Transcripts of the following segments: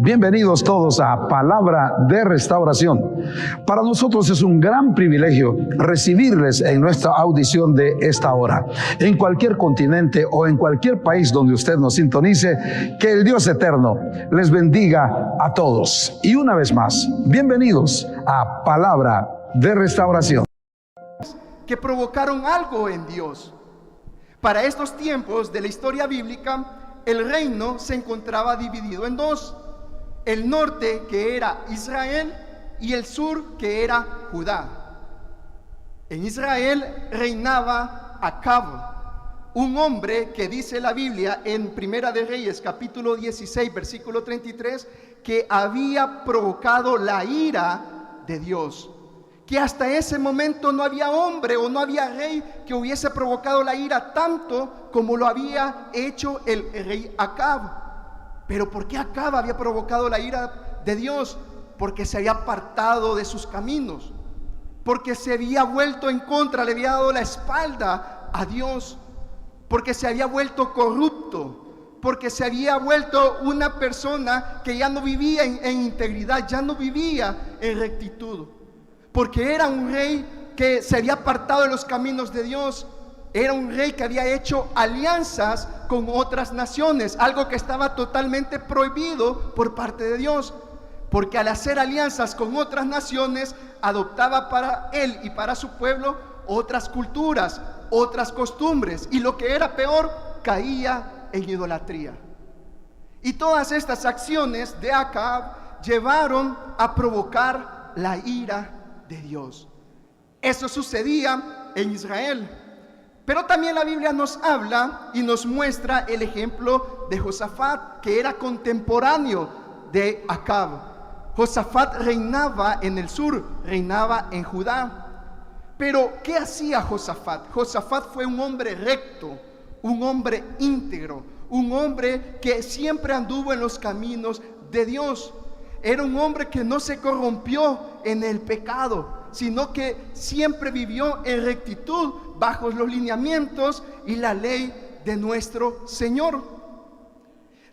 Bienvenidos todos a Palabra de Restauración. Para nosotros es un gran privilegio recibirles en nuestra audición de esta hora. En cualquier continente o en cualquier país donde usted nos sintonice, que el Dios eterno les bendiga a todos. Y una vez más, bienvenidos a Palabra de Restauración. Que provocaron algo en Dios. Para estos tiempos de la historia bíblica, el reino se encontraba dividido en dos: el norte, que era Israel, y el sur, que era Judá. En Israel reinaba Acab, un hombre que dice la Biblia en Primera de Reyes, capítulo 16, versículo 33, que había provocado la ira de Dios. Que hasta ese momento no había hombre o no había rey que hubiese provocado la ira tanto como lo había hecho el rey Acab. Pero ¿por qué Acab había provocado la ira de Dios? Porque se había apartado de sus caminos, porque se había vuelto en contra, le había dado la espalda a Dios, porque se había vuelto corrupto, porque se había vuelto una persona que ya no vivía en integridad, ya no vivía en rectitud, porque era un rey que se había apartado de los caminos de Dios. Era un rey que había hecho alianzas con otras naciones, algo que estaba totalmente prohibido por parte de Dios, porque al hacer alianzas con otras naciones adoptaba para él y para su pueblo otras culturas, otras costumbres, y lo que era peor, caía en idolatría. Y todas estas acciones de Acab llevaron a provocar la ira de Dios. Eso sucedía en Israel. Pero también la Biblia nos habla y nos muestra el ejemplo de Josafat, que era contemporáneo de Acab. Josafat reinaba en el sur, reinaba en Judá. Pero ¿qué hacía Josafat? Josafat fue un hombre recto, un hombre íntegro, un hombre que siempre anduvo en los caminos de Dios. Era un hombre que no se corrompió en el pecado, sino que siempre vivió en rectitud bajo los lineamientos y la ley de nuestro Señor.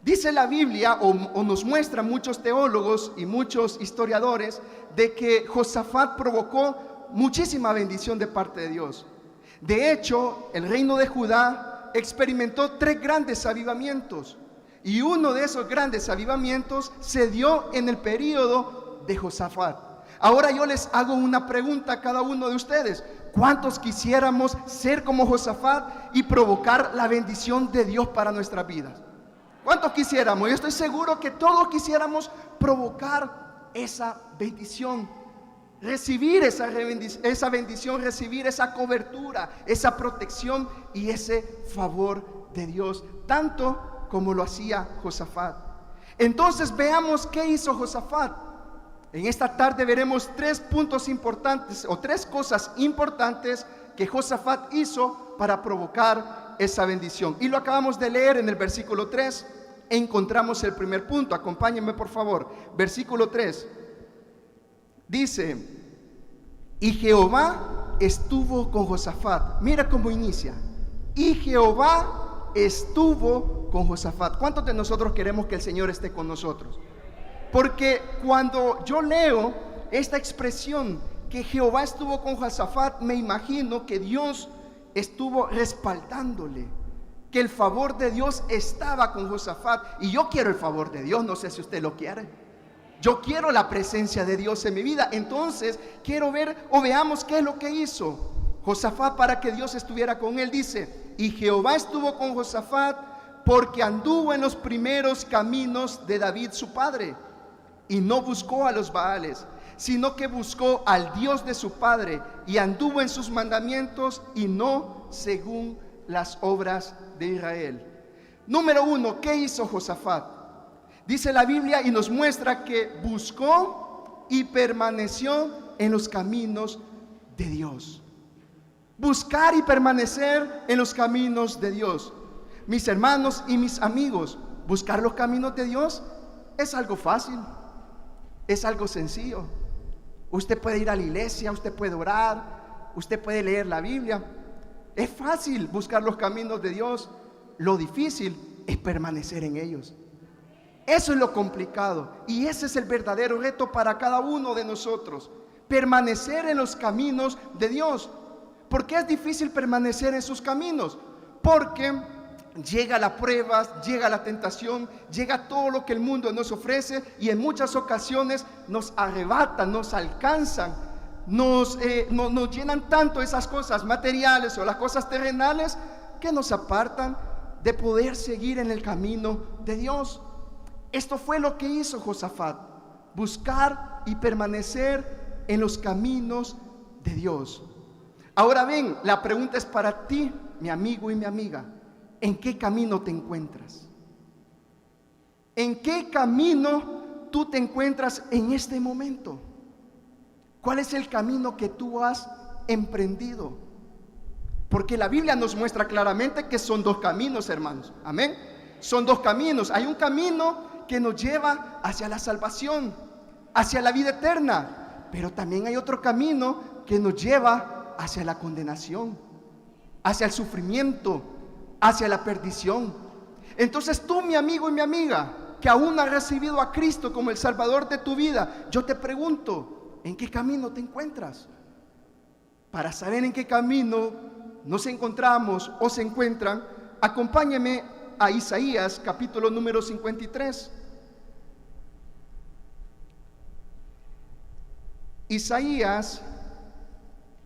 Dice la Biblia, o nos muestra muchos teólogos y muchos historiadores, de que Josafat provocó muchísima bendición de parte de Dios. De hecho, el reino de Judá experimentó 3 grandes avivamientos, y uno de esos grandes avivamientos se dio en el período de Josafat. Ahora yo les hago una pregunta a cada uno de ustedes: ¿cuántos quisiéramos ser como Josafat y provocar la bendición de Dios para nuestras vidas? ¿Cuántos quisiéramos? Yo estoy seguro que todos quisiéramos provocar esa bendición, recibir esa bendición, recibir esa cobertura, esa protección y ese favor de Dios, tanto como lo hacía Josafat. Entonces veamos qué hizo Josafat. En esta tarde veremos 3 puntos importantes, o 3 cosas importantes que Josafat hizo para provocar esa bendición. Y lo acabamos de leer en el versículo 3. Encontramos el primer punto. Acompáñenme por favor. Versículo 3. Dice: y Jehová estuvo con Josafat. Mira cómo inicia. Y Jehová estuvo con Josafat. ¿Cuántos de nosotros queremos que el Señor esté con nosotros? Porque cuando yo leo esta expresión, que Jehová estuvo con Josafat, me imagino que Dios estuvo respaldándole, que el favor de Dios estaba con Josafat. Y yo quiero el favor de Dios, no sé si usted lo quiere. Yo quiero la presencia de Dios en mi vida. Entonces quiero ver, o veamos qué es lo que hizo Josafat para que Dios estuviera con él. Dice: y Jehová estuvo con Josafat porque anduvo en los primeros caminos de David su padre, y no buscó a los Baales, sino que buscó al Dios de su padre, y anduvo en sus mandamientos y no según las obras de Israel. Número 1, ¿qué hizo Josafat? Dice la Biblia y nos muestra que buscó y permaneció en los caminos de Dios. Buscar y permanecer en los caminos de Dios. Mis hermanos y mis amigos, buscar los caminos de Dios es algo fácil. Es algo sencillo. Usted puede ir a la iglesia, usted puede orar, usted puede leer la Biblia. Es fácil buscar los caminos de Dios. Lo difícil es permanecer en ellos. Eso es lo complicado, y ese es el verdadero reto para cada uno de nosotros: permanecer en los caminos de Dios. ¿Por qué es difícil permanecer en sus caminos? Porque llega la prueba, llega la tentación, llega todo lo que el mundo nos ofrece, y en muchas ocasiones nos arrebatan, nos alcanzan, nos llenan tanto esas cosas materiales o las cosas terrenales, que nos apartan de poder seguir en el camino de Dios. Esto fue lo que hizo Josafat: buscar y permanecer en los caminos de Dios. Ahora bien, la pregunta es para ti, mi amigo y mi amiga: ¿en qué camino te encuentras? ¿En qué camino tú te encuentras en este momento? ¿Cuál es el camino que tú has emprendido? Porque la Biblia nos muestra claramente que son dos caminos, hermanos. Amén. Son dos caminos. Hay un camino que nos lleva hacia la salvación, hacia la vida eterna, pero también hay otro camino que nos lleva hacia la condenación, hacia el sufrimiento, hacia la perdición. Entonces tú, mi amigo y mi amiga, que aún has recibido a Cristo como el Salvador de tu vida, yo te pregunto: ¿en qué camino te encuentras? Para saber en qué camino nos encontramos o se encuentran, acompáñeme a Isaías capítulo número 53. Isaías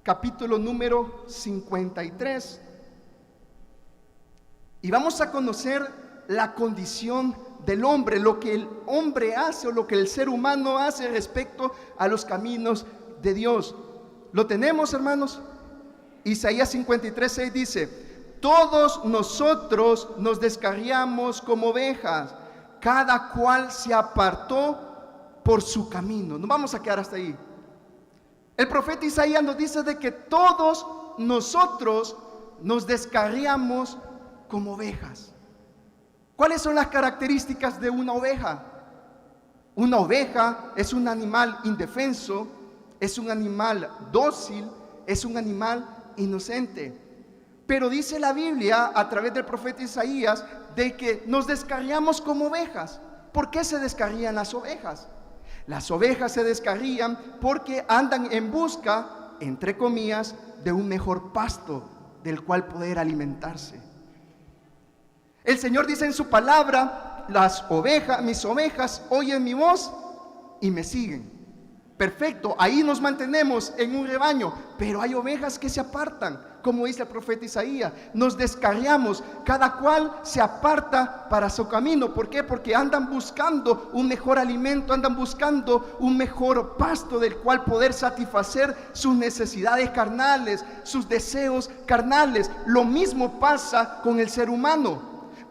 capítulo número 53. Y vamos a conocer la condición del hombre, lo que el hombre hace o lo que el ser humano hace respecto a los caminos de Dios. ¿Lo tenemos, hermanos? Isaías 53:6 dice: todos nosotros nos descarriamos como ovejas, cada cual se apartó por su camino. Nos vamos a quedar hasta ahí. El profeta Isaías nos dice de que todos nosotros nos descarriamos como ovejas. ¿Cuáles son las características de una oveja? Una oveja es un animal indefenso, es un animal dócil, es un animal inocente. Pero dice la Biblia a través del profeta Isaías de que nos descarriamos como ovejas. ¿Por qué se descarrían las ovejas? Las ovejas se descarrían porque andan en busca, entre comillas, de un mejor pasto del cual poder alimentarse. El Señor dice en su palabra: mis ovejas oyen mi voz y me siguen. Perfecto, ahí nos mantenemos en un rebaño, pero hay ovejas que se apartan, como dice el profeta Isaías. Nos descarriamos, cada cual se aparta para su camino. ¿Por qué? Porque andan buscando un mejor alimento, andan buscando un mejor pasto del cual poder satisfacer sus necesidades carnales, sus deseos carnales. Lo mismo pasa con el ser humano.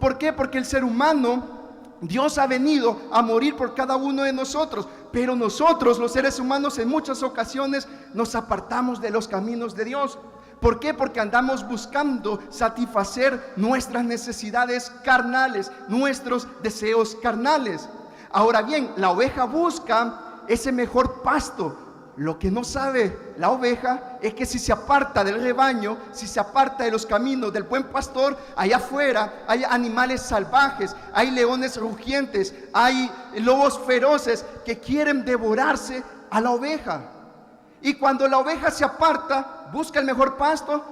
¿Por qué? Porque el ser humano, Dios ha venido a morir por cada uno de nosotros, pero nosotros, los seres humanos, en muchas ocasiones nos apartamos de los caminos de Dios. ¿Por qué? Porque andamos buscando satisfacer nuestras necesidades carnales, nuestros deseos carnales. Ahora bien, la oveja busca ese mejor pasto. Lo que no sabe la oveja es que si se aparta del rebaño, si se aparta de los caminos del buen pastor, allá afuera hay animales salvajes, hay leones rugientes, hay lobos feroces que quieren devorarse a la oveja. Y cuando la oveja se aparta, busca el mejor pasto,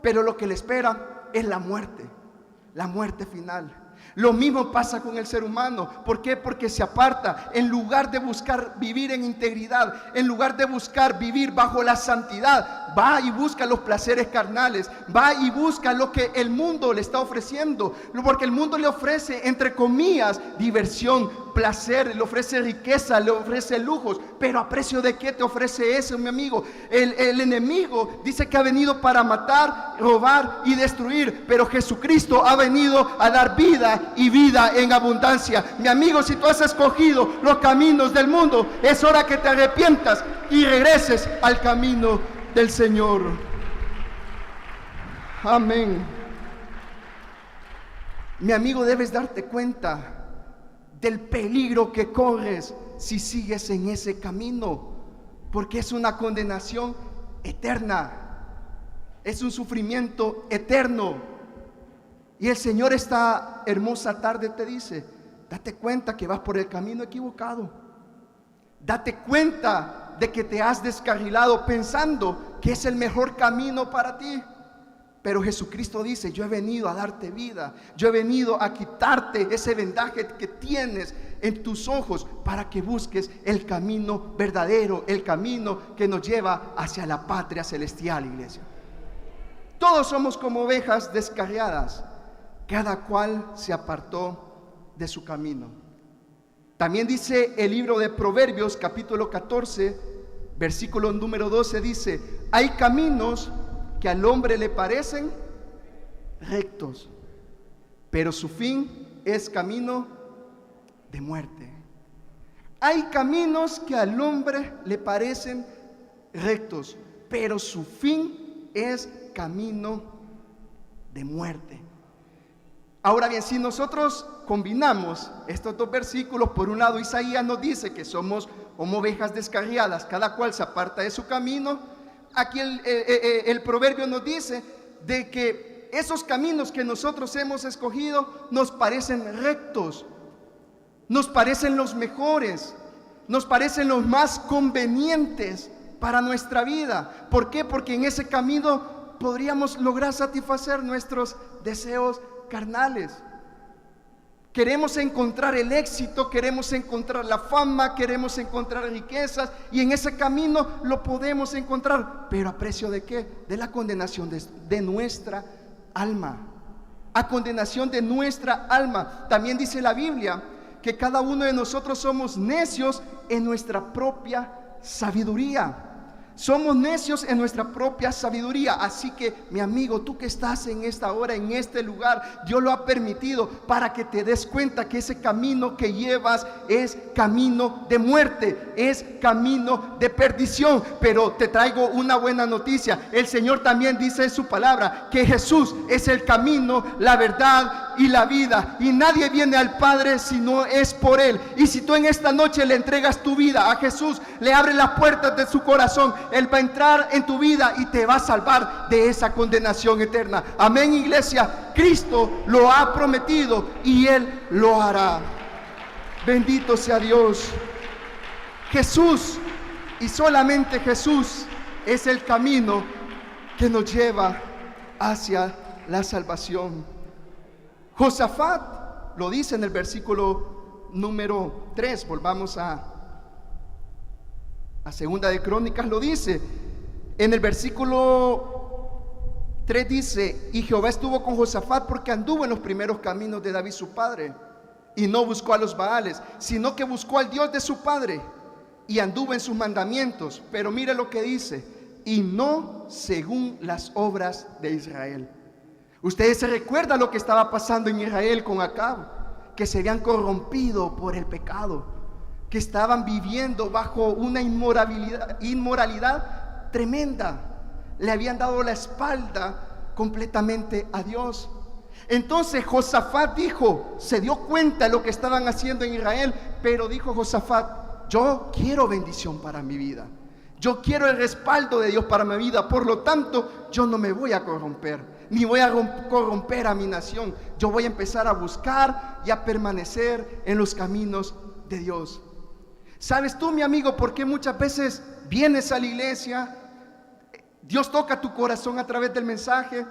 pero lo que le espera es la muerte final. Lo mismo pasa con el ser humano. ¿Por qué? Porque se aparta. En lugar de buscar vivir en integridad, en lugar de buscar vivir bajo la santidad, va y busca los placeres carnales, va y busca lo que el mundo le está ofreciendo, porque el mundo le ofrece, entre comillas, diversión, placer, le ofrece riqueza, le ofrece lujos. Pero ¿a precio de qué te ofrece eso, mi amigo? El enemigo dice que ha venido para matar, robar y destruir, pero Jesucristo ha venido a dar vida y vida en abundancia. Mi amigo, si tú has escogido los caminos del mundo, es hora que te arrepientas y regreses al camino del Señor. Amén. Mi amigo, debes darte cuenta del peligro que corres si sigues en ese camino, porque es una condenación eterna, es un sufrimiento eterno. Y el Señor esta hermosa tarde te dice: date cuenta que vas por el camino equivocado. Date cuenta de que te has descarrilado pensando que es el mejor camino para ti. Pero Jesucristo dice: yo he venido a darte vida, yo he venido a quitarte ese vendaje que tienes en tus ojos, para que busques el camino verdadero, el camino que nos lleva hacia la patria celestial, iglesia. Todos somos como ovejas descarriadas, cada cual se apartó de su camino. También dice el libro de Proverbios, capítulo 14, versículo número 12, dice: hay caminos que al hombre le parecen rectos, pero su fin es camino de muerte. Hay caminos que al hombre le parecen rectos, pero su fin es camino de muerte. Ahora bien, si nosotros combinamos estos dos versículos, por un lado Isaías nos dice que somos como ovejas descarriadas, cada cual se aparta de su camino. Aquí el proverbio nos dice de que esos caminos que nosotros hemos escogido nos parecen rectos, nos parecen los mejores, nos parecen los más convenientes para nuestra vida. ¿Por qué? Porque en ese camino podríamos lograr satisfacer nuestros deseos carnales. Queremos encontrar el éxito, queremos encontrar la fama, queremos encontrar riquezas, y en ese camino lo podemos encontrar, pero ¿a precio de qué? De la condenación de nuestra alma. A condenación de nuestra alma. También dice la Biblia que cada uno de nosotros somos necios en nuestra propia sabiduría. Somos necios en nuestra propia sabiduría. Así que, mi amigo, tú que estás en esta hora, en este lugar, Dios lo ha permitido para que te des cuenta que ese camino que llevas es camino de muerte, es camino de perdición. Pero te traigo una buena noticia: el Señor también dice en su palabra que Jesús es el camino, la verdad y la vida, y nadie viene al Padre si no es por Él. Y si tú en esta noche le entregas tu vida a Jesús, le abres las puertas de su corazón, Él va a entrar en tu vida y te va a salvar de esa condenación eterna. Amén, iglesia. Cristo lo ha prometido y Él lo hará. Bendito sea Dios. Jesús, y solamente Jesús, es el camino que nos lleva hacia la salvación. Josafat lo dice en el versículo número 3. Volvamos a Segunda de Crónicas, lo dice. En el versículo 3 dice: y Jehová estuvo con Josafat porque anduvo en los primeros caminos de David su padre, y no buscó a los Baales, sino que buscó al Dios de su padre, y anduvo en sus mandamientos. Pero mire lo que dice: y no según las obras de Israel. Ustedes se recuerdan lo que estaba pasando en Israel con Acab, que se habían corrompido por el pecado, que estaban viviendo bajo una inmoralidad tremenda. Le habían dado la espalda completamente a Dios. Entonces Josafat dijo, se dio cuenta de lo que estaban haciendo en Israel, pero dijo Josafat: yo quiero bendición para mi vida, yo quiero el respaldo de Dios para mi vida, por lo tanto yo no me voy a corromper, ni voy a corromper a mi nación. Yo voy a empezar a buscar y a permanecer en los caminos de Dios. ¿Sabes tú, mi amigo, por qué muchas veces vienes a la iglesia? Dios toca tu corazón a través del mensaje,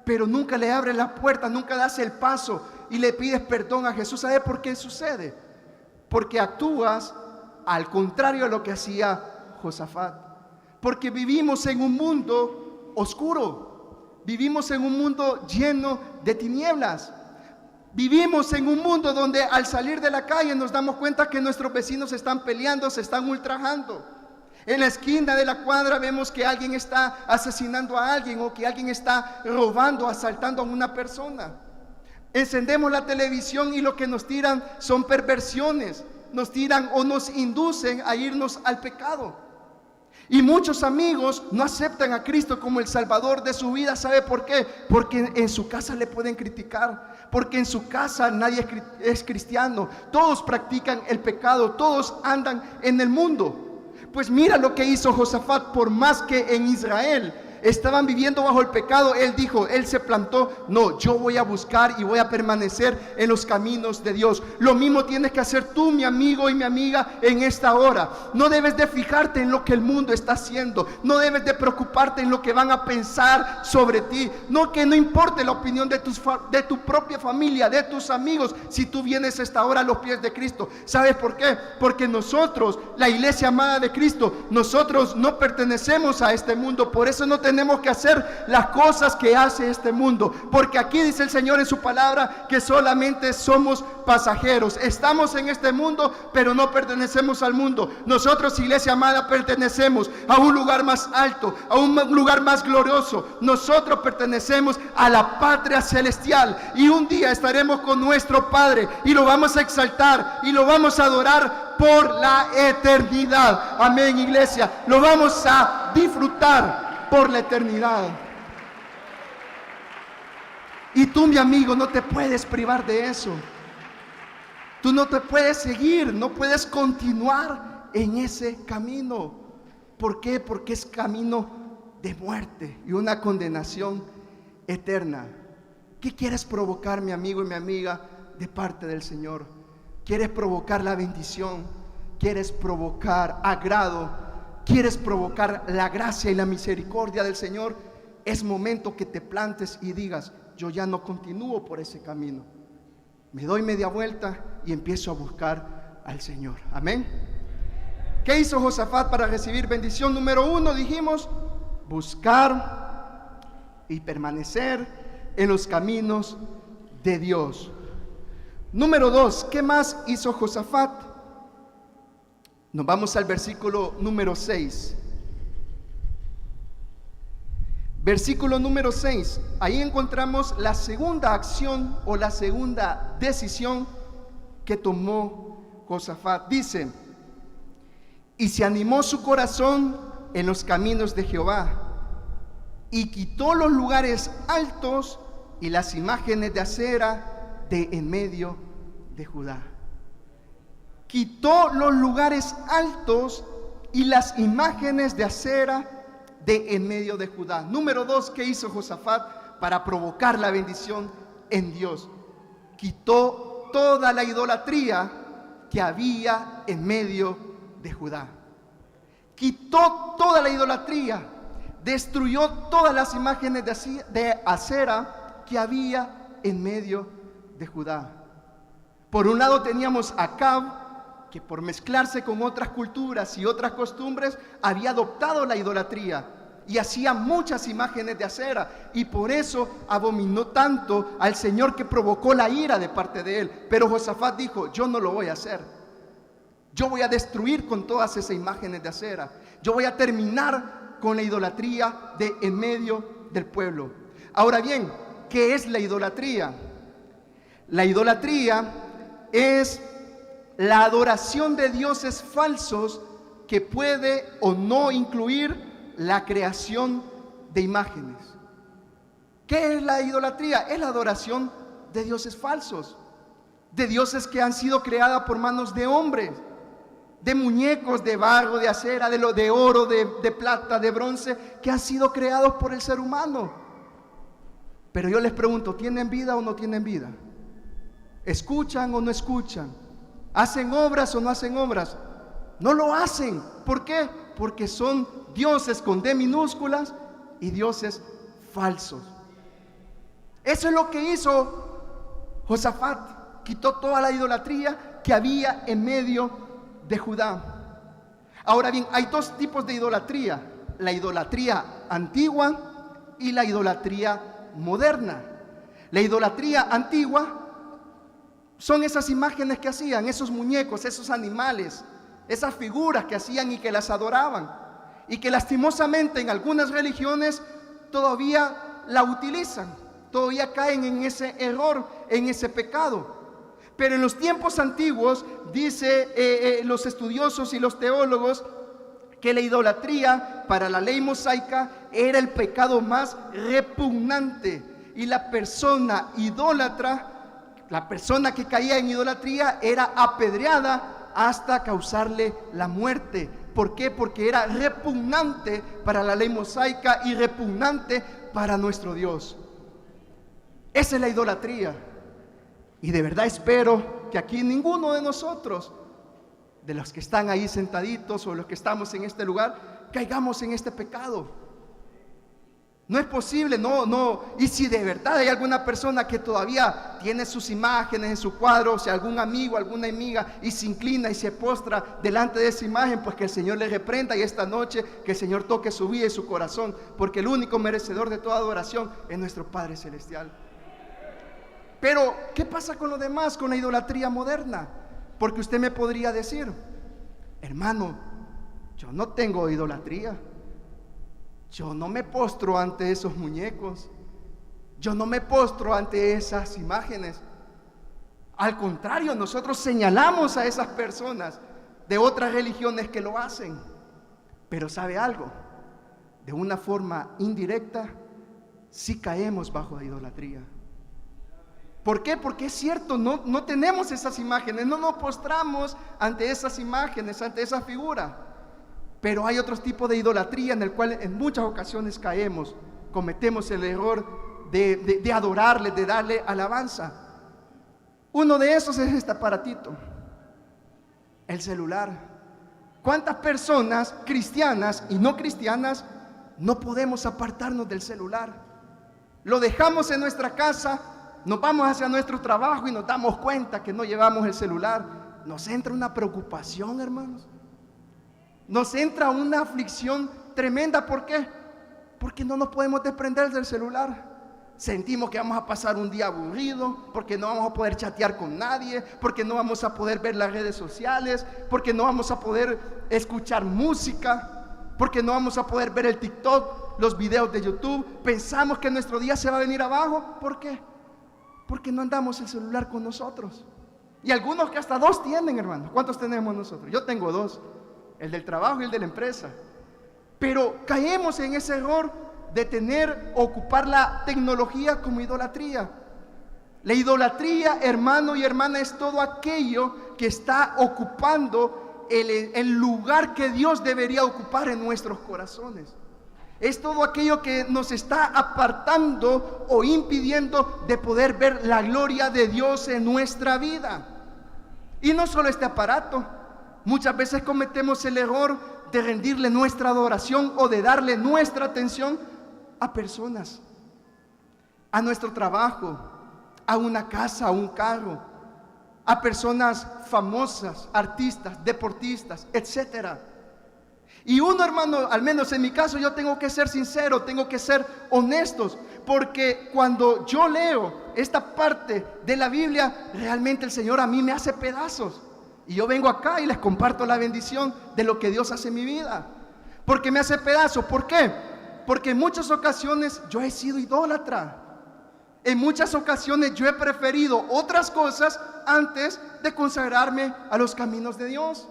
pero nunca le abres la puerta, nunca das el paso y le pides perdón a Jesús. ¿Sabes por qué sucede? Porque actúas al contrario a lo que hacía Josafat. Porque vivimos en un mundo oscuro, vivimos en un mundo lleno de tinieblas. Vivimos en un mundo donde al salir de la calle nos damos cuenta que nuestros vecinos se están peleando, se están ultrajando. En la esquina de la cuadra vemos que alguien está asesinando a alguien, o que alguien está robando, asaltando a una persona. Encendemos la televisión y lo que nos tiran son perversiones, nos tiran o nos inducen a irnos al pecado. Y muchos amigos no aceptan a Cristo como el Salvador de su vida. ¿Sabe por qué? Porque en su casa le pueden criticar, porque en su casa nadie es cristiano, todos practican el pecado, todos andan en el mundo. Pues mira lo que hizo Josafat. Por más que en Israel estaban viviendo bajo el pecado, él dijo, él se plantó, no, yo voy a buscar y voy a permanecer en los caminos de Dios. Lo mismo tienes que hacer tú, mi amigo y mi amiga, en esta hora. No debes de fijarte en lo que el mundo está haciendo, no debes de preocuparte en lo que van a pensar sobre ti, no, que no importe la opinión de tu propia familia, de tus amigos, si tú vienes a esta hora a los pies de Cristo. ¿Sabes por qué? Porque nosotros, la iglesia amada de Cristo, nosotros no pertenecemos a este mundo. Por eso no tenemos que hacer las cosas que hace este mundo, porque aquí dice el Señor en su palabra que solamente somos pasajeros. Estamos en este mundo, pero no pertenecemos al mundo. Nosotros, iglesia amada, pertenecemos a un lugar más alto, a un lugar más glorioso. Nosotros pertenecemos a la patria celestial, y un día estaremos con nuestro Padre y lo vamos a exaltar y lo vamos a adorar por la eternidad. Amén, iglesia. Lo vamos a disfrutar por la eternidad. Y tú, mi amigo, no te puedes privar de eso. Tú no te puedes seguir, no puedes continuar en ese camino. ¿Por qué? Porque es camino de muerte y una condenación eterna. ¿Qué quieres provocar, mi amigo y mi amiga, de parte del Señor? ¿Quieres provocar la bendición? ¿Quieres provocar agrado? ¿Quieres provocar la gracia y la misericordia del Señor? Es momento que te plantes y digas, yo ya no continúo por ese camino. Me doy media vuelta y empiezo a buscar al Señor. Amén. ¿Qué hizo Josafat para recibir bendición? Número 1, dijimos, buscar y permanecer en los caminos de Dios. Número 2, ¿qué más hizo Josafat? Nos vamos al versículo número 6. Versículo número 6. Ahí encontramos la segunda acción o la segunda decisión que tomó Josafat. Dice, y se animó su corazón en los caminos de Jehová, y quitó los lugares altos y las imágenes de acera de en medio de Judá. Quitó los lugares altos y las imágenes de acera de en medio de Judá. Número 2, ¿qué hizo Josafat para provocar la bendición en Dios? Quitó toda la idolatría que había en medio de Judá. Quitó toda la idolatría, destruyó todas las imágenes de acera que había en medio de Judá. Por un lado teníamos a Acab, que por mezclarse con otras culturas y otras costumbres había adoptado la idolatría y hacía muchas imágenes de acera, y por eso abominó tanto al Señor que provocó la ira de parte de él. Pero Josafat dijo, yo no lo voy a hacer. Yo voy a destruir con todas esas imágenes de acera. Yo voy a terminar con la idolatría de en medio del pueblo. Ahora bien, ¿qué es la idolatría? La idolatría es la adoración de dioses falsos que puede o no incluir la creación de imágenes. ¿Qué es la idolatría? Es la adoración de dioses falsos, de dioses que han sido creadas por manos de hombres, de muñecos de barro, de acera, de oro, de plata, de bronce, que han sido creados por el ser humano. Pero yo les pregunto, ¿tienen vida o no tienen vida? ¿Escuchan o no escuchan? ¿Hacen obras o no hacen obras? No lo hacen. ¿Por qué? Porque son dioses con D minúsculas y dioses falsos. Eso es lo que hizo Josafat. Quitó toda la idolatría que había en medio de Judá. Ahora bien, hay dos tipos de idolatría: la idolatría antigua y la idolatría moderna. La idolatría antigua son esas imágenes que hacían, esos muñecos, esos animales, esas figuras que hacían y que las adoraban, y que lastimosamente en algunas religiones todavía la utilizan, todavía caen en ese error, en ese pecado. Pero en los tiempos antiguos, dice los estudiosos y los teólogos, que la idolatría para la ley mosaica era el pecado más repugnante, y la persona idólatra, la persona que caía en idolatría, era apedreada hasta causarle la muerte. ¿Por qué? Porque era repugnante para la ley mosaica y repugnante para nuestro Dios. Esa es la idolatría. Y de verdad espero que aquí ninguno de nosotros, de los que están ahí sentaditos o los que estamos en este lugar, caigamos en este pecado. No es posible, no. Y si de verdad hay alguna persona que todavía tiene sus imágenes en su cuadro, o sea, algún amigo, alguna amiga, y se inclina y se postra delante de esa imagen, pues que el Señor le reprenda, y esta noche que el Señor toque su vida y su corazón, porque el único merecedor de toda adoración es nuestro Padre Celestial. Pero, ¿qué pasa con lo demás, con la idolatría moderna? Porque usted me podría decir: hermano, yo no tengo idolatría. Yo no me postro ante esos muñecos. Yo no me postro ante esas imágenes. Al contrario, nosotros señalamos a esas personas de otras religiones que lo hacen. Pero ¿sabe algo? De una forma indirecta, sí caemos bajo la idolatría. ¿Por qué? Porque es cierto, no tenemos esas imágenes, no nos postramos ante esas imágenes, ante esa figura. Pero hay otros tipos de idolatría en el cual en muchas ocasiones caemos, cometemos el error de adorarle, de darle alabanza. Uno de esos es este aparatito, el celular. ¿Cuántas personas cristianas y no cristianas no podemos apartarnos del celular? Lo dejamos en nuestra casa, nos vamos hacia nuestro trabajo y nos damos cuenta que no llevamos el celular. Nos entra una preocupación, hermanos. Nos entra una aflicción tremenda. ¿Por qué? Porque no nos podemos desprender del celular. Sentimos que vamos a pasar un día aburrido, porque no vamos a poder chatear con nadie, porque no vamos a poder ver las redes sociales, porque no vamos a poder escuchar música, porque no vamos a poder ver el TikTok, los videos de YouTube. Pensamos que nuestro día se va a venir abajo. ¿Por qué? Porque no andamos el celular con nosotros. Y algunos que hasta dos tienen, hermano. ¿Cuántos tenemos nosotros? Yo tengo dos, el del trabajo y el de la empresa. Pero caemos en ese error de ocupar la tecnología como idolatría. La idolatría, hermano y hermana, es todo aquello que está ocupando el lugar que Dios debería ocupar en nuestros corazones. Es todo aquello que nos está apartando o impidiendo de poder ver la gloria de Dios en nuestra vida. Y no solo este aparato. Muchas veces cometemos el error de rendirle nuestra adoración o de darle nuestra atención a personas, a nuestro trabajo, a una casa, a un carro, a personas famosas, artistas, deportistas, etcétera. Y uno, hermano, al menos en mi caso, yo tengo que ser sincero, tengo que ser honestos, porque cuando yo leo esta parte de la Biblia, realmente el Señor a mí me hace pedazos. Y yo vengo acá y les comparto la bendición de lo que Dios hace en mi vida, porque me hace pedazos. ¿Por qué? Porque en muchas ocasiones yo he sido idólatra. En muchas ocasiones yo he preferido otras cosas antes de consagrarme a los caminos de Dios.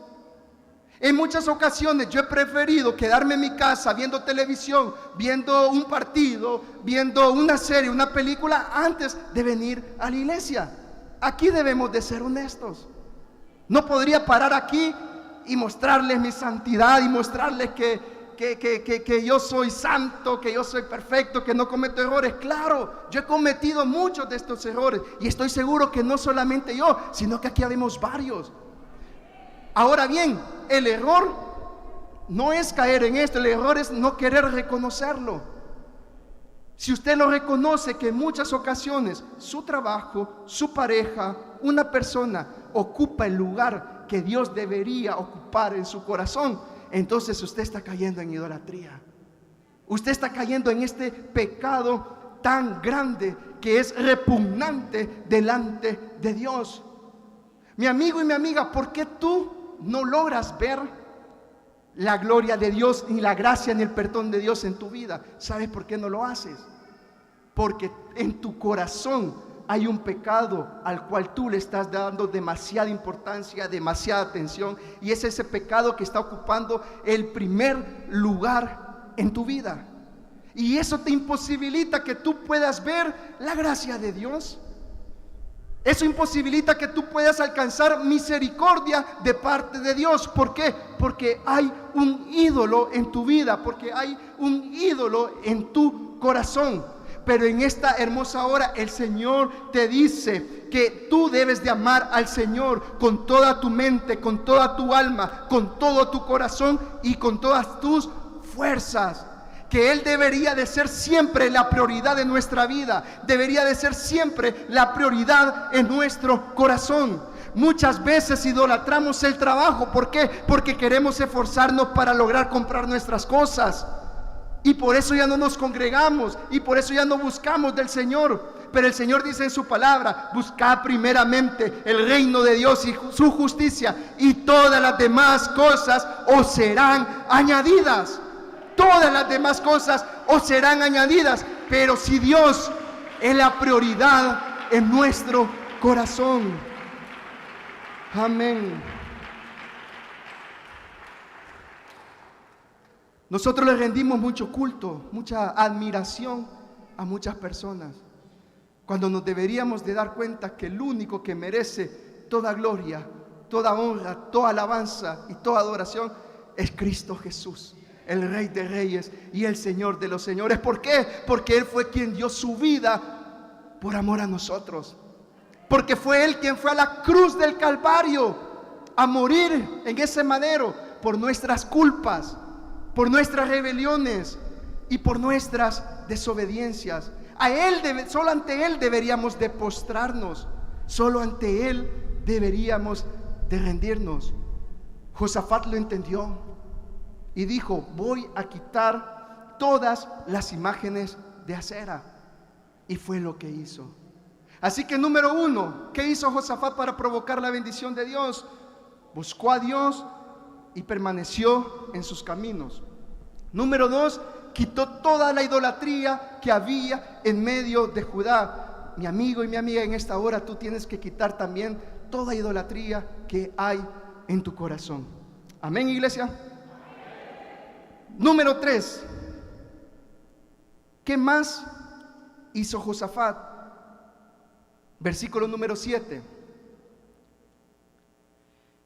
En muchas ocasiones yo he preferido quedarme en mi casa viendo televisión, viendo un partido, viendo una serie, una película, antes de venir a la iglesia. Aquí debemos de ser honestos. No podría parar aquí y mostrarles mi santidad y mostrarles que yo soy santo, que yo soy perfecto, que no cometo errores. Claro, yo he cometido muchos de estos errores y estoy seguro que no solamente yo, sino que aquí habemos varios. Ahora bien, el error no es caer en esto, el error es no querer reconocerlo. Si usted lo reconoce, que en muchas ocasiones su trabajo, su pareja, una persona ocupa el lugar que Dios debería ocupar en su corazón, entonces usted está cayendo en idolatría. Usted está cayendo en este pecado tan grande que es repugnante delante de Dios. Mi amigo y mi amiga, ¿por qué tú no logras ver la gloria de Dios, ni la gracia, ni el perdón de Dios en tu vida? ¿Sabes por qué no lo haces? Porque en tu corazón hay un pecado al cual tú le estás dando demasiada importancia, demasiada atención, y es ese pecado que está ocupando el primer lugar en tu vida. Y eso te imposibilita que tú puedas ver la gracia de Dios. Eso imposibilita que tú puedas alcanzar misericordia de parte de Dios. ¿Por qué? Porque hay un ídolo en tu vida, porque hay un ídolo en tu corazón. Pero en esta hermosa hora el Señor te dice que tú debes de amar al Señor con toda tu mente, con toda tu alma, con todo tu corazón y con todas tus fuerzas. Que Él debería de ser siempre la prioridad de nuestra vida, debería de ser siempre la prioridad en nuestro corazón. Muchas veces idolatramos el trabajo. ¿Por qué? Porque queremos esforzarnos para lograr comprar nuestras cosas, y por eso ya no nos congregamos, y por eso ya no buscamos del Señor. Pero el Señor dice en su palabra: buscad primeramente el reino de Dios y su justicia, y todas las demás cosas os serán añadidas. Todas las demás cosas os serán añadidas. Pero si Dios es la prioridad en nuestro corazón. Amén. Nosotros le rendimos mucho culto, mucha admiración a muchas personas, cuando nos deberíamos de dar cuenta que el único que merece toda gloria, toda honra, toda alabanza y toda adoración es Cristo Jesús, el Rey de Reyes y el Señor de los Señores. ¿Por qué? Porque Él fue quien dio su vida por amor a nosotros. Porque fue Él quien fue a la cruz del Calvario a morir en ese madero por nuestras culpas, por nuestras rebeliones y por nuestras desobediencias. Solo ante Él deberíamos de postrarnos, solo ante Él deberíamos de rendirnos. Josafat lo entendió y dijo: voy a quitar todas las imágenes de acera. Y fue lo que hizo. Así que número uno, ¿qué hizo Josafat para provocar la bendición de Dios? Buscó a Dios y permaneció en sus caminos. Número dos, quitó toda la idolatría que había en medio de Judá. Mi amigo y mi amiga, en esta hora tú tienes que quitar también toda idolatría que hay en tu corazón. Amén, iglesia. Número 3, ¿qué más hizo Josafat? Versículo número 7.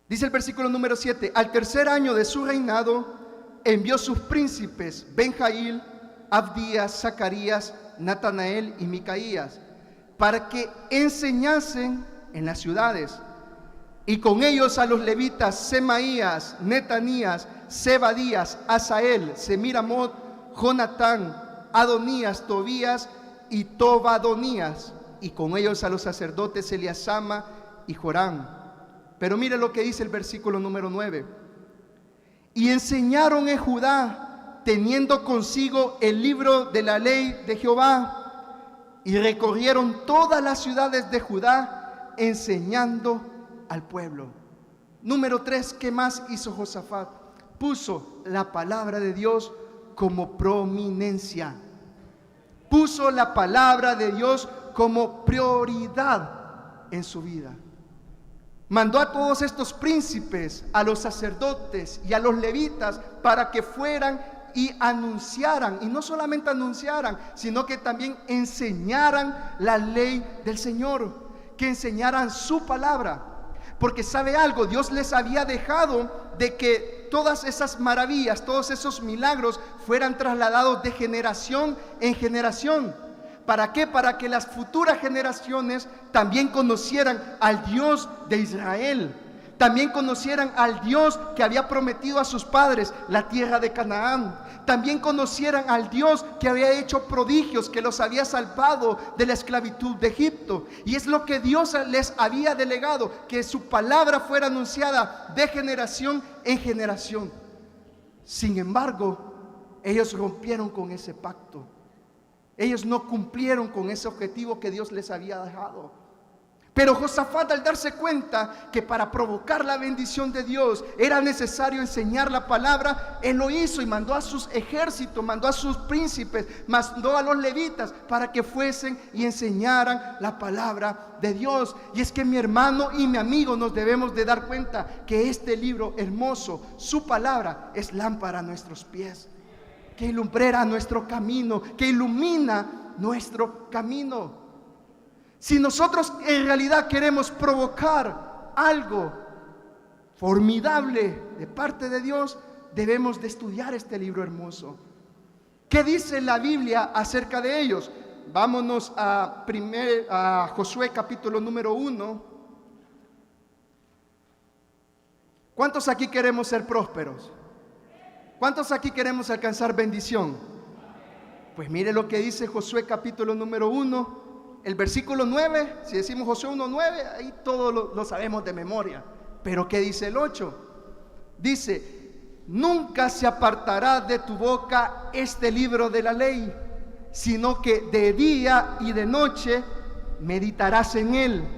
Dice el versículo número 7: al tercer año de su reinado envió sus príncipes Benjail, Abdías, Zacarías, Natanael y Micaías, para que enseñasen en las ciudades, y con ellos a los levitas Semaías, Netanías, Zebadías, Asael, Semiramot, Jonatán, Adonías, Tobías y Tobadonías, y con ellos a los sacerdotes Eliasama y Jorán. Pero mire lo que dice el versículo número 9: y enseñaron en Judá, teniendo consigo el libro de la ley de Jehová, y recorrieron todas las ciudades de Judá, enseñando al pueblo. Número 3, ¿qué más hizo Josafat? Puso la palabra de Dios como prominencia. Puso la palabra de Dios como prioridad en su vida. Mandó a todos estos príncipes, a los sacerdotes y a los levitas, para que fueran y anunciaran, y no solamente anunciaran, sino que también enseñaran la ley del Señor, que enseñaran su palabra. Porque sabe algo, Dios les había dejado de que todas esas maravillas, todos esos milagros fueran trasladados de generación en generación. ¿Para qué? Para que las futuras generaciones también conocieran al Dios de Israel, también conocieran al Dios que había prometido a sus padres la tierra de Canaán, también conocieran al Dios que había hecho prodigios, que los había salvado de la esclavitud de Egipto. Y es lo que Dios les había delegado, que su palabra fuera anunciada de generación en generación. Sin embargo, ellos rompieron con ese pacto. Ellos no cumplieron con ese objetivo que Dios les había dejado. Pero Josafat, al darse cuenta que para provocar la bendición de Dios era necesario enseñar la palabra, él lo hizo y mandó a sus ejércitos, mandó a sus príncipes, mandó a los levitas para que fuesen y enseñaran la palabra de Dios. Y es que mi hermano y mi amigo, nos debemos de dar cuenta que este libro hermoso, su palabra, es lámpara a nuestros pies, que ilumbrera nuestro camino, que ilumina nuestro camino. Si nosotros en realidad queremos provocar algo formidable de parte de Dios, debemos de estudiar este libro hermoso. ¿Qué dice la Biblia acerca de ellos? Vámonos a Josué capítulo número 1. ¿Cuántos aquí queremos ser prósperos? ¿Cuántos aquí queremos alcanzar bendición? Pues mire lo que dice Josué capítulo número 1. El versículo 9, si decimos Josué 1:9, ahí todo lo sabemos de memoria. Pero ¿qué dice el 8? Dice: nunca se apartará de tu boca este libro de la ley, sino que de día y de noche meditarás en él,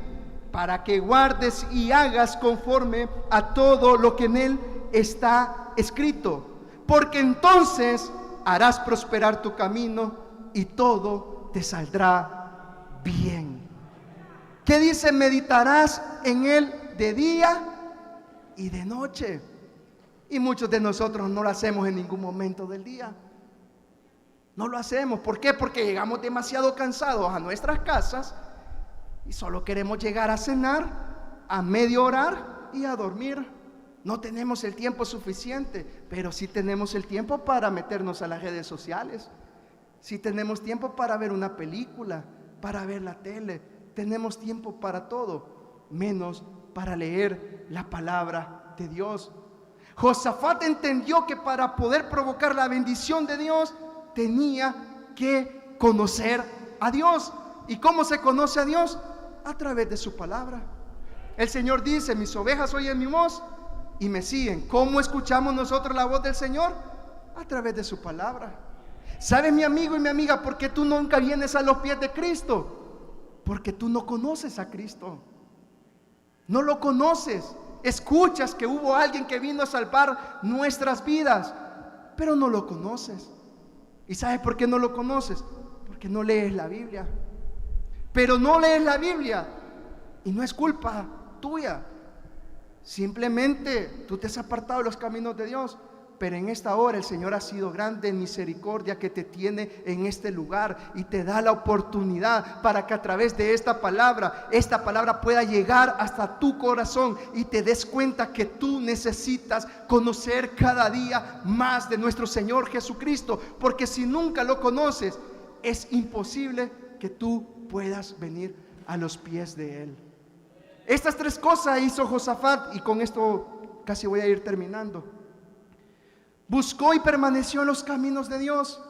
para que guardes y hagas conforme a todo lo que en él está escrito, porque entonces harás prosperar tu camino y todo te saldrá bien. ¿Qué dice? Meditarás en él de día y de noche. Y muchos de nosotros no lo hacemos en ningún momento del día. No lo hacemos. ¿Por qué? Porque llegamos demasiado cansados a nuestras casas y solo queremos llegar a cenar, a medio orar y a dormir. No tenemos el tiempo suficiente, pero sí tenemos el tiempo para meternos a las redes sociales. Sí tenemos tiempo para ver una película, para ver la tele. Tenemos tiempo para todo, menos para leer la palabra de Dios. Josafat entendió que para poder provocar la bendición de Dios tenía que conocer a Dios. ¿Y cómo se conoce a Dios? A través de su palabra. El Señor dice: mis ovejas oyen mi voz y me siguen. ¿Cómo escuchamos nosotros la voz del Señor? A través de su palabra. ¿Sabes, mi amigo y mi amiga, por qué tú nunca vienes a los pies de Cristo? Porque tú no conoces a Cristo. No lo conoces. Escuchas que hubo alguien que vino a salvar nuestras vidas, pero no lo conoces. ¿Y sabes por qué no lo conoces? Porque no lees la Biblia. Pero no lees la Biblia y no es culpa tuya. Simplemente tú te has apartado de los caminos de Dios. Pero en esta hora el Señor ha sido grande en misericordia, que te tiene en este lugar y te da la oportunidad para que a través de esta palabra pueda llegar hasta tu corazón y te des cuenta que tú necesitas conocer cada día más de nuestro Señor Jesucristo, porque si nunca lo conoces, es imposible que tú puedas venir a los pies de Él. Estas tres cosas hizo Josafat, y con esto casi voy a ir terminando. Buscó y permaneció en los caminos de Dios,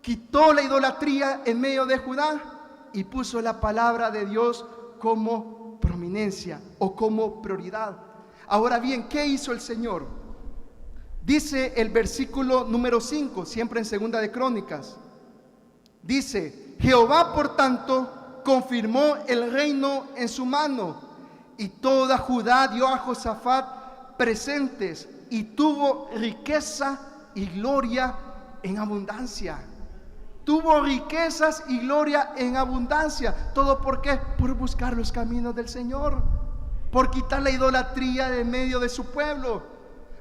quitó la idolatría en medio de Judá y puso la palabra de Dios como prominencia o como prioridad. Ahora bien, ¿qué hizo el Señor? Dice el versículo número 5, siempre en Segunda de Crónicas. Dice: Jehová, por tanto, confirmó el reino en su mano, y toda Judá dio a Josafat presentes, y tuvo riqueza y gloria en abundancia. Tuvo riquezas y gloria en abundancia. ¿Todo por qué? Por buscar los caminos del Señor, por quitar la idolatría de medio de su pueblo,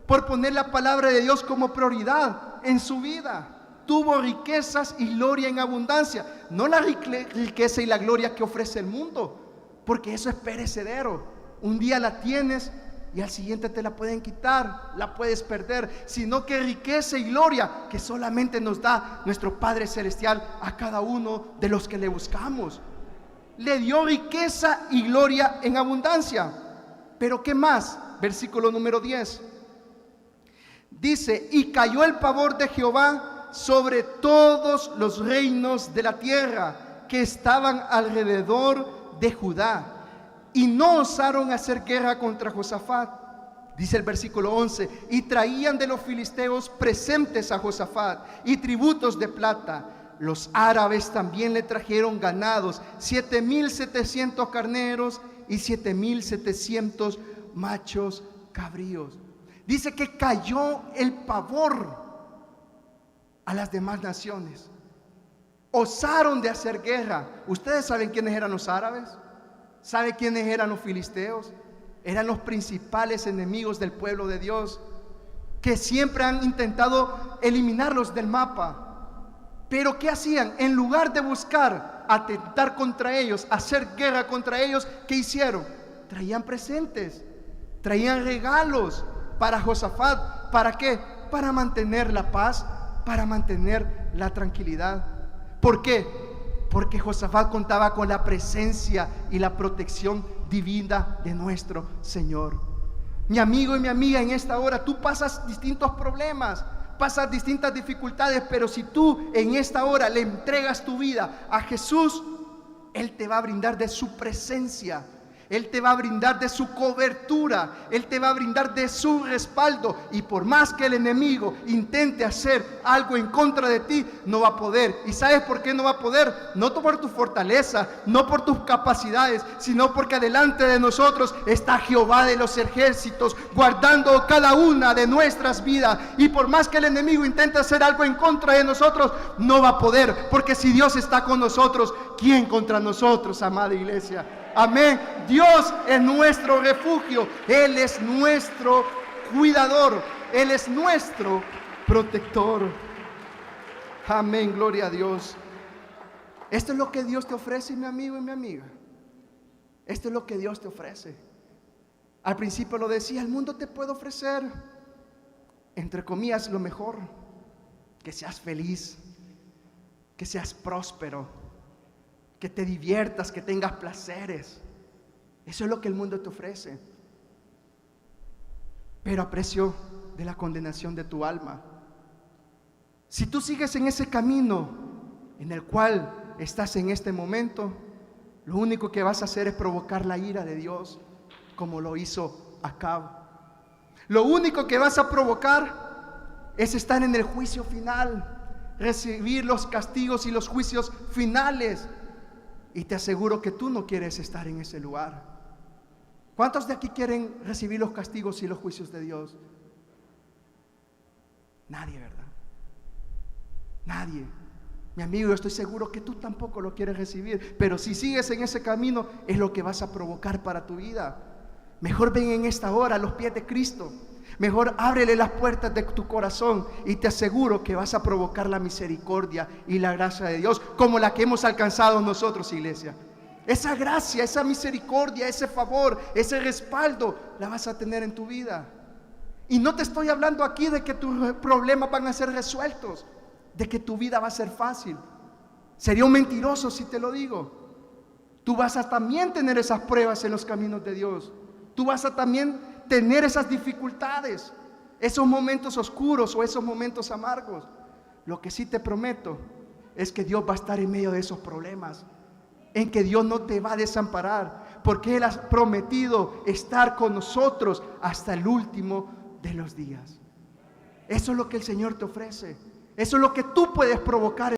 por poner la palabra de Dios como prioridad en su vida. Tuvo riquezas y gloria en abundancia. No la riqueza y la gloria que ofrece el mundo, porque eso es perecedero. Un día la tienes y al siguiente te la pueden quitar, la puedes perder, sino que riqueza y gloria que solamente nos da nuestro Padre Celestial a cada uno de los que le buscamos. Le dio riqueza y gloria en abundancia. Pero ¿qué más? Versículo número 10. Dice: y cayó el pavor de Jehová sobre todos los reinos de la tierra que estaban alrededor de Judá, y no osaron hacer guerra contra Josafat. Dice el versículo 11: y traían de los filisteos presentes a Josafat y tributos de plata. Los árabes también le trajeron ganados, 7,700 carneros y 7,700 machos cabríos. Dice que cayó el pavor a las demás naciones. Osaron de hacer guerra. ¿Ustedes saben quiénes eran los árabes? ¿Sabe quiénes eran los filisteos? Eran los principales enemigos del pueblo de Dios, que siempre han intentado eliminarlos del mapa. Pero ¿qué hacían? En lugar de buscar atentar contra ellos, hacer guerra contra ellos, ¿qué hicieron? Traían presentes, traían regalos para Josafat. ¿Para qué? Para mantener la paz, para mantener la tranquilidad. ¿Por qué? Porque Josafat contaba con la presencia y la protección divina de nuestro Señor. Mi amigo y mi amiga, en esta hora tú pasas distintos problemas, pasas distintas dificultades, pero si tú en esta hora le entregas tu vida a Jesús, Él te va a brindar de su presencia, Él te va a brindar de su cobertura, Él te va a brindar de su respaldo. Y por más que el enemigo intente hacer algo en contra de ti, no va a poder. ¿Y sabes por qué no va a poder? No por tu fortaleza, no por tus capacidades, sino porque delante de nosotros está Jehová de los ejércitos, guardando cada una de nuestras vidas. Y por más que el enemigo intente hacer algo en contra de nosotros, no va a poder. Porque si Dios está con nosotros, ¿quién contra nosotros, amada iglesia? Amén. Dios es nuestro refugio, Él es nuestro cuidador, Él es nuestro protector. Amén, gloria a Dios. Esto es lo que Dios te ofrece, mi amigo y mi amiga. Esto es lo que Dios te ofrece. Al principio lo decía, el mundo te puede ofrecer, entre comillas, lo mejor. Que seas feliz, que seas próspero, que te diviertas, que tengas placeres. Eso es lo que el mundo te ofrece, pero a precio de la condenación de tu alma. Si tú sigues en ese camino en el cual estás en este momento, lo único que vas a hacer es provocar la ira de Dios, como lo hizo Acab. Lo único que vas a provocar es estar en el juicio final, recibir los castigos y los juicios finales. Y te aseguro que tú no quieres estar en ese lugar. ¿Cuántos de aquí quieren recibir los castigos y los juicios de Dios? Nadie, ¿verdad? Nadie. Mi amigo, yo estoy seguro que tú tampoco lo quieres recibir. Pero si sigues en ese camino, es lo que vas a provocar para tu vida. Mejor ven en esta hora a los pies de Cristo. Mejor ábrele las puertas de tu corazón y te aseguro que vas a provocar la misericordia y la gracia de Dios, como la que hemos alcanzado nosotros, iglesia. Esa gracia, esa misericordia, ese favor, ese respaldo la vas a tener en tu vida. Y no te estoy hablando aquí de que tus problemas van a ser resueltos, de que tu vida va a ser fácil. Sería un mentiroso si te lo digo. Tú vas a también tener esas pruebas en los caminos de Dios. Tú vas a también tener esas dificultades, esos momentos oscuros o esos momentos amargos. Lo que sí te prometo es que Dios va a estar en medio de esos problemas, en que Dios no te va a desamparar, porque Él ha prometido estar con nosotros hasta el último de los días. Eso es lo que el Señor te ofrece. Eso es lo que tú puedes provocar